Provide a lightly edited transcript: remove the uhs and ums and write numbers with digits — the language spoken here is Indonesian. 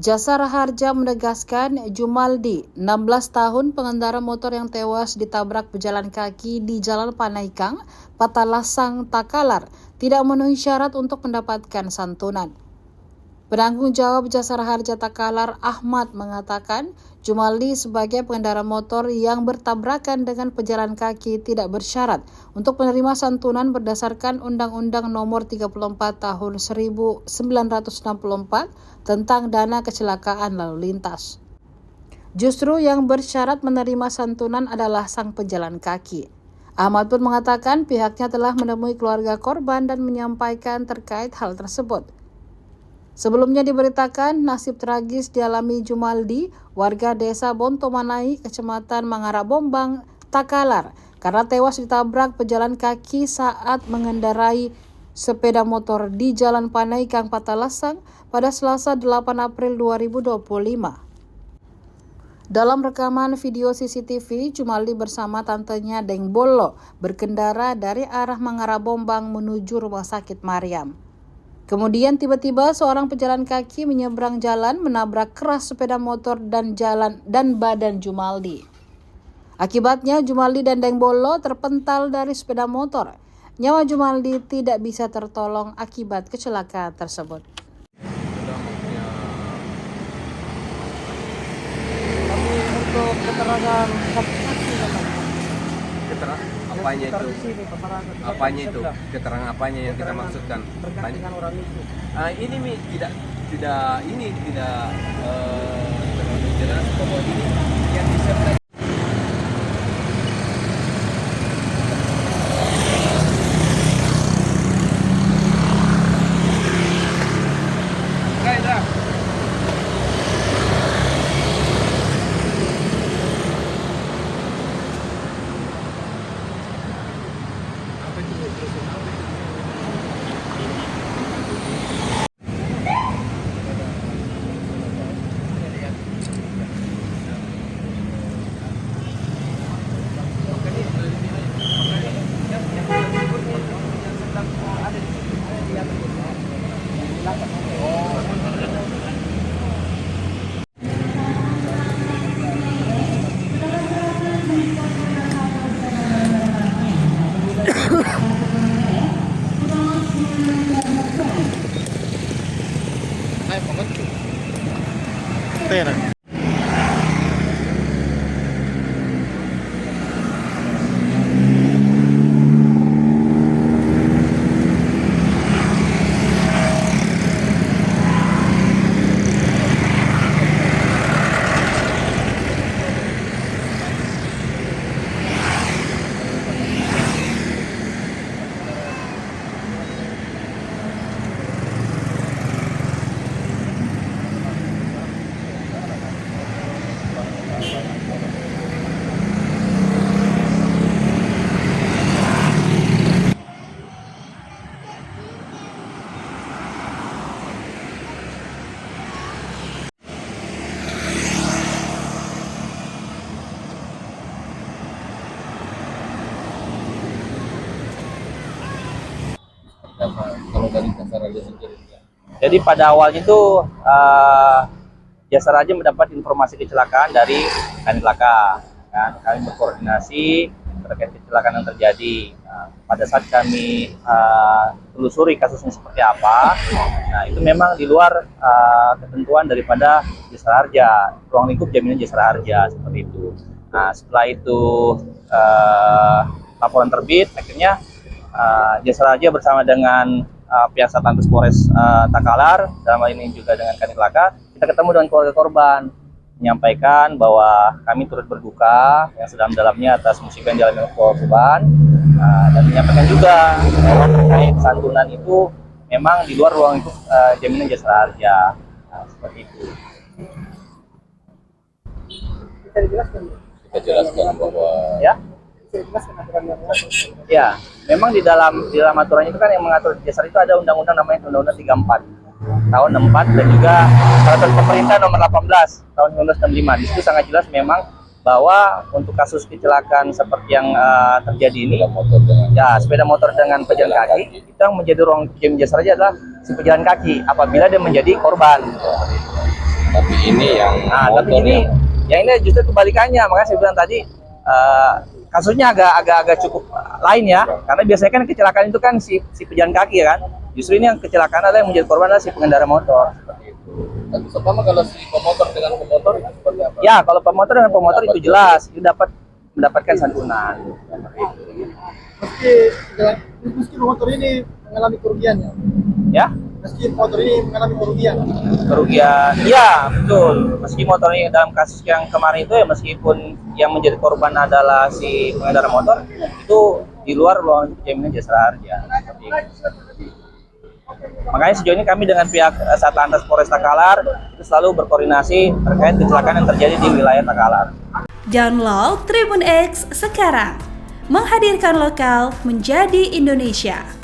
Jasara Harja menegaskan Jumaldi, 16 tahun pengendara motor yang tewas ditabrak pejalan kaki di Jalan Panaikang, Patalasang, Takalar, tidak memenuhi syarat untuk mendapatkan santunan. Penanggung jawab Jasara Harja Takalar, Ahmad, mengatakan Jumaldi sebagai pengendara motor yang bertabrakan dengan pejalan kaki tidak bersyarat untuk menerima santunan berdasarkan Undang-Undang Nomor 34 Tahun 1964 tentang dana kecelakaan lalu lintas. Justru yang bersyarat menerima santunan adalah sang pejalan kaki. Ahmad pun mengatakan pihaknya telah menemui keluarga korban dan menyampaikan terkait hal tersebut. Sebelumnya diberitakan nasib tragis dialami Jumaldi, warga desa Bontomanai, kecamatan Mangarabombang, Takalar, karena tewas ditabrak pejalan kaki saat mengendarai sepeda motor di Jalan Panaikang, Patalasang pada Selasa 8 April 2025. Dalam rekaman video CCTV, Jumaldi bersama tantenya Deng Bolo berkendara dari arah Mangarabombang menuju Rumah Sakit Mariam. Kemudian tiba-tiba seorang pejalan kaki menyeberang jalan menabrak keras sepeda motor dan badan Jumaldi. Akibatnya Jumaldi dan Deng Bolo terpental dari sepeda motor. Nyawa Jumaldi tidak bisa tertolong akibat kecelakaan tersebut. Tapi untuk keterangan saksi Keterangan apanya itu? Apanya itu? Keterangan apanya yang kita maksudkan? Terkait dengan orang itu. Ini tidak terlalu jelas bahwa ini yang disertai. Kalau dari Jasara Harja sendiri, jadi pada awalnya itu Jasara Harja mendapat informasi kecelakaan dari Kanit Laka. Kami berkoordinasi terkait kecelakaan yang terjadi. Pada saat kami telusuri kasusnya seperti apa, nah itu memang di luar ketentuan daripada Jasara Harja, ruang lingkup jaminan Jasara Harja seperti itu. Nah setelah itu laporan terbit, akhirnya Jasara Harja bersama dengan pihak Satlantas Polres Takalar, dalam hal ini juga dengan Kanit Laka, kita ketemu dengan keluarga korban, menyampaikan bahwa kami turut berduka yang sedalam-dalamnya atas musibah yang dialami korban, dan menyampaikan juga bahwa terkait santunan itu memang di luar ruang itu jaminan Jasara Harja, seperti itu. kita jelaskan bahwa Ya, memang di dalam aturan itu kan yang mengatur Jasara itu ada undang-undang namanya Undang-Undang 34 tahun 64 dan juga peraturan pemerintah nomor 18 tahun 1965. Di situ sangat jelas memang bahwa untuk kasus kecelakaan seperti yang terjadi ini, sepeda motor dengan pejalan kaki, itu yang menjadi ruang jaminan Jasara Harja adalah si pejalan kaki apabila dia menjadi korban. Tapi ini yang Nah, tapi motor ini yang ini justru kebalikannya. Makanya saya bilang tadi kasusnya agak cukup lain ya. Karena biasanya kan kecelakaan itu kan si pejalan kaki ya kan. Justru ini yang kecelakaan adalah yang menjadi korban adalah si pengendara motor. Pertama kalau si pemotor dengan pemotor itu seperti apa? Ya, kalau pemotor dengan pemotor itu jelas itu dapat mendapatkan santunan. Meski motor ini mengalami kerugiannya. Ya, Meski motor ini mengalami kerugian. kerugian. Iya, betul. Meski motor ini dalam kasus yang kemarin itu ya meskipun yang menjadi korban adalah si pengendara motor itu di luar ruang jaminan jasara harja. Makanya sejauh ini kami dengan pihak Satlantas Polres Takalar itu selalu berkoordinasi terkait kecelakaan yang terjadi di wilayah Takalar. Download Tribun X sekarang, menghadirkan lokal menjadi Indonesia.